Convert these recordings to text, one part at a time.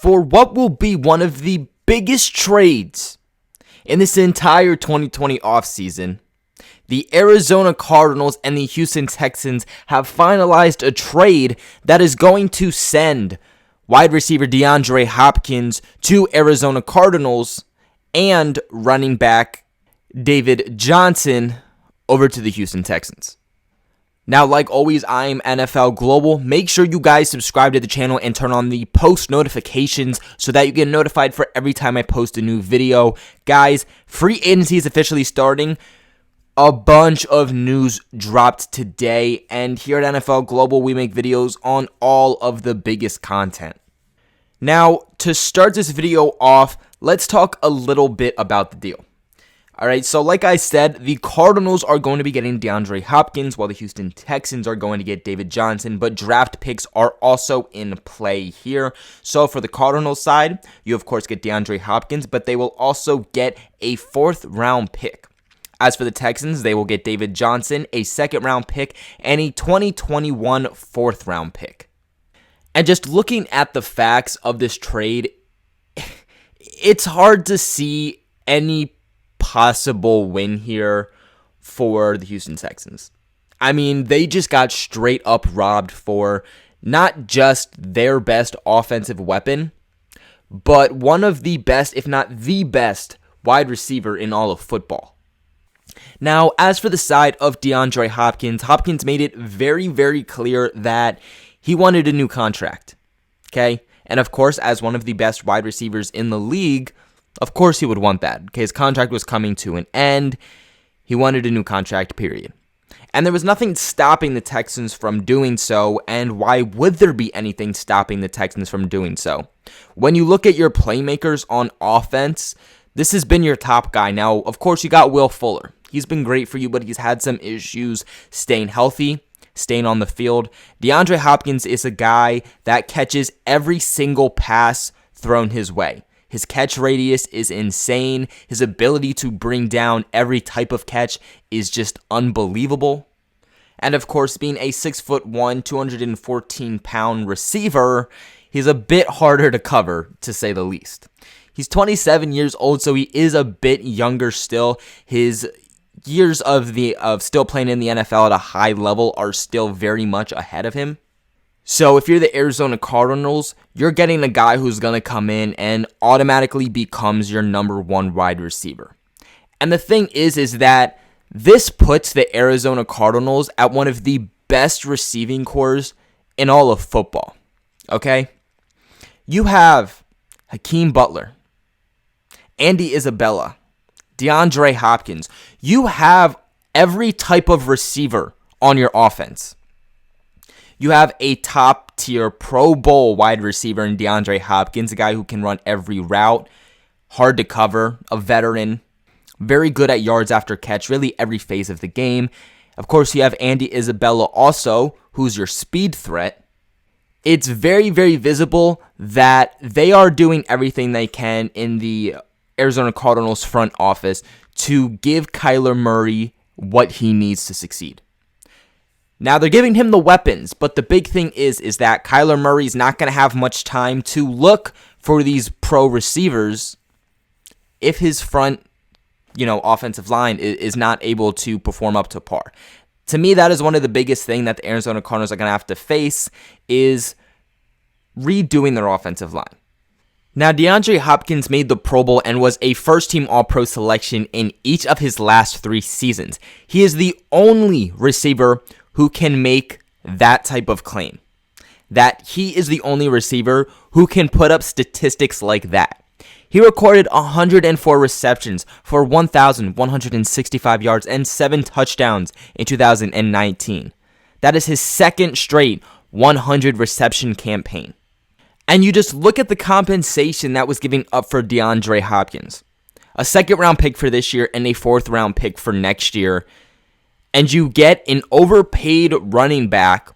for what will be one of the biggest trades in this entire 2020 offseason. The Arizona Cardinals and the Houston Texans have finalized a trade that is going to send wide receiver DeAndre Hopkins to Arizona Cardinals and running back David Johnson over to the Houston Texans. Now, like always, I am NFL Global. Make sure you guys subscribe to the channel and turn on the post notifications so that you get notified for every time I post a new video. Guys, free agency is officially starting. A bunch of news dropped today, and here at NFL Global, we make videos on all of the biggest content. Now, to start this video off, let's talk a little bit about the deal. Alright, so like I said, the Cardinals are going to be getting DeAndre Hopkins while the Houston Texans are going to get David Johnson, but draft picks are also in play here. So for the Cardinals side, you of course get DeAndre Hopkins, but they will also get a 4th round pick. As for the Texans, they will get David Johnson, a 2nd round pick, and a 2021 4th round pick. And just looking at the facts of this trade, it's hard to see any possible win here for the Houston Texans. I mean, they just got straight up robbed for not just their best offensive weapon, but one of the best, if not the best, wide receiver in all of football. Now, as for the side of DeAndre Hopkins, Hopkins made it very, very clear that he wanted a new contract. Okay? And of course, as one of the best wide receivers in the league, of course he would want that. Okay, his contract was coming to an end. He wanted a new contract, period. And there was nothing stopping the Texans from doing so, and why would there be anything stopping the Texans from doing so? When you look at your playmakers on offense, this has been your top guy. Now, of course, you got Will Fuller. He's been great for you, but he's had some issues staying healthy, staying on the field. DeAndre Hopkins is a guy that catches every single pass thrown his way. His catch radius is insane. His ability to bring down every type of catch is just unbelievable. And of course, being a 6'1", 214-pound receiver, he's a bit harder to cover, to say the least. He's 27 years old, so he is a bit younger still. His years of still playing in the NFL at a high level are still very much ahead of him. So if you're the Arizona Cardinals, you're getting a guy who's going to come in and automatically becomes your number 1 wide receiver. And the thing is that this puts the Arizona Cardinals at one of the best receiving corps in all of football. Okay? You have Hakeem Butler, Andy Isabella, DeAndre Hopkins. You have every type of receiver on your offense. You have a top-tier Pro Bowl wide receiver in DeAndre Hopkins, a guy who can run every route, hard to cover, a veteran, very good at yards after catch, really every phase of the game. Of course, you have Andy Isabella also, who's your speed threat. It's very, very visible that they are doing everything they can in the Arizona Cardinals front office to give Kyler Murray what he needs to succeed. Now, they're giving him the weapons, but the big thing is that Kyler Murray's not going to have much time to look for these pro receivers if his front, offensive line is not able to perform up to par. To me, that is one of the biggest things that the Arizona Cardinals are going to have to face is redoing their offensive line. Now, DeAndre Hopkins made the Pro Bowl and was a first-team All-Pro selection in each of his last 3 seasons. He is the only receiver who can make that type of claim, that he is the only receiver who can put up statistics like that. He recorded 104 receptions for 1,165 yards and 7 touchdowns in 2019. That is his 2nd straight 100 reception campaign. And you just look at the compensation that was given up for DeAndre Hopkins. A 2nd round pick for this year and a 4th round pick for next year. And you get an overpaid running back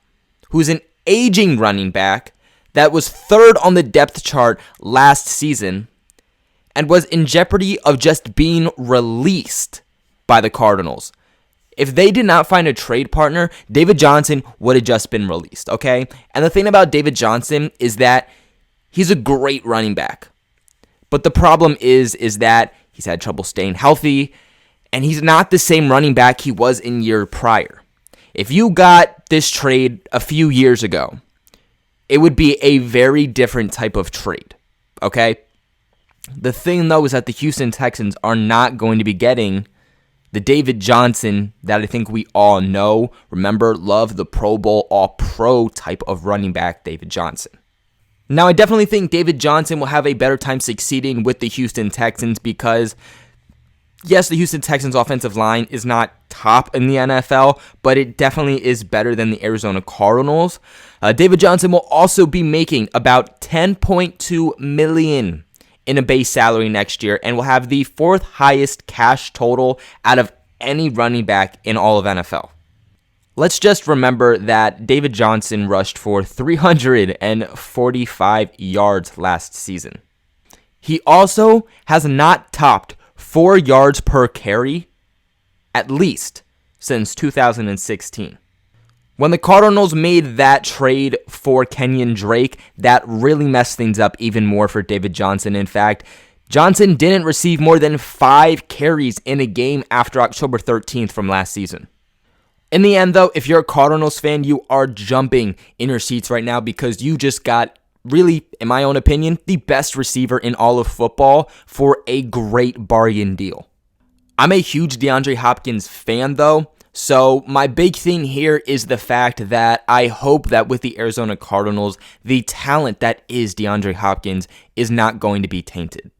who's an aging running back that was 3rd on the depth chart last season and was in jeopardy of just being released by the Cardinals. If they did not find a trade partner, David Johnson would have just been released, okay? And the thing about David Johnson is that He's a great running back. But the problem is that he's had trouble staying healthy, and he's not the same running back he was in year prior. If you got this trade a few years ago, it would be a very different type of trade, okay? The thing, though, is that the Houston Texans are not going to be getting the David Johnson that I think we all know. Remember, love the Pro Bowl, all-pro type of running back, David Johnson. Now, I definitely think David Johnson will have a better time succeeding with the Houston Texans because, yes, the Houston Texans offensive line is not top in the NFL, but it definitely is better than the Arizona Cardinals. David Johnson will also be making about $10.2 million in a base salary next year and will have the fourth highest cash total out of any running back in all of NFL. Let's just remember that David Johnson rushed for 345 yards last season. He also has not topped 4 yards per carry, at least, since 2016. When the Cardinals made that trade for Kenyon Drake, that really messed things up even more for David Johnson. In fact, Johnson didn't receive more than 5 carries in a game after October 13th from last season. In the end, though, if you're a Cardinals fan, you are jumping in your seats right now because you just got, really, in my own opinion, the best receiver in all of football for a great bargain deal. I'm a huge DeAndre Hopkins fan, though, so my big thing here is the fact that I hope that with the Arizona Cardinals, the talent that is DeAndre Hopkins is not going to be tainted.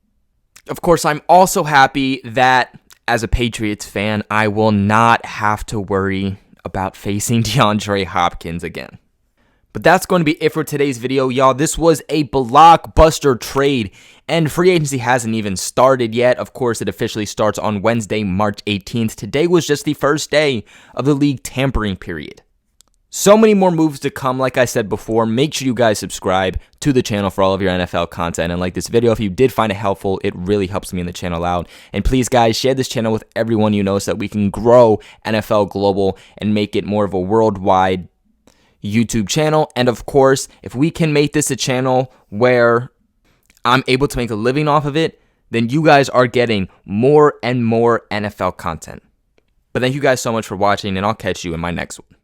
Of course, I'm also happy that as a Patriots fan, I will not have to worry about facing DeAndre Hopkins again. But that's going to be it for today's video, y'all. This was a blockbuster trade, and free agency hasn't even started yet. Of course, it officially starts on Wednesday, March 18th. Today was just the first day of the league tampering period. So many more moves to come. Like I said before, make sure you guys subscribe to the channel for all of your NFL content and like this video. If you did find it helpful, it really helps me and the channel out. And please, guys, share this channel with everyone you know so that we can grow NFL Global and make it more of a worldwide YouTube channel. And of course, if we can make this a channel where I'm able to make a living off of it, then you guys are getting more and more NFL content. But thank you guys so much for watching, and I'll catch you in my next one.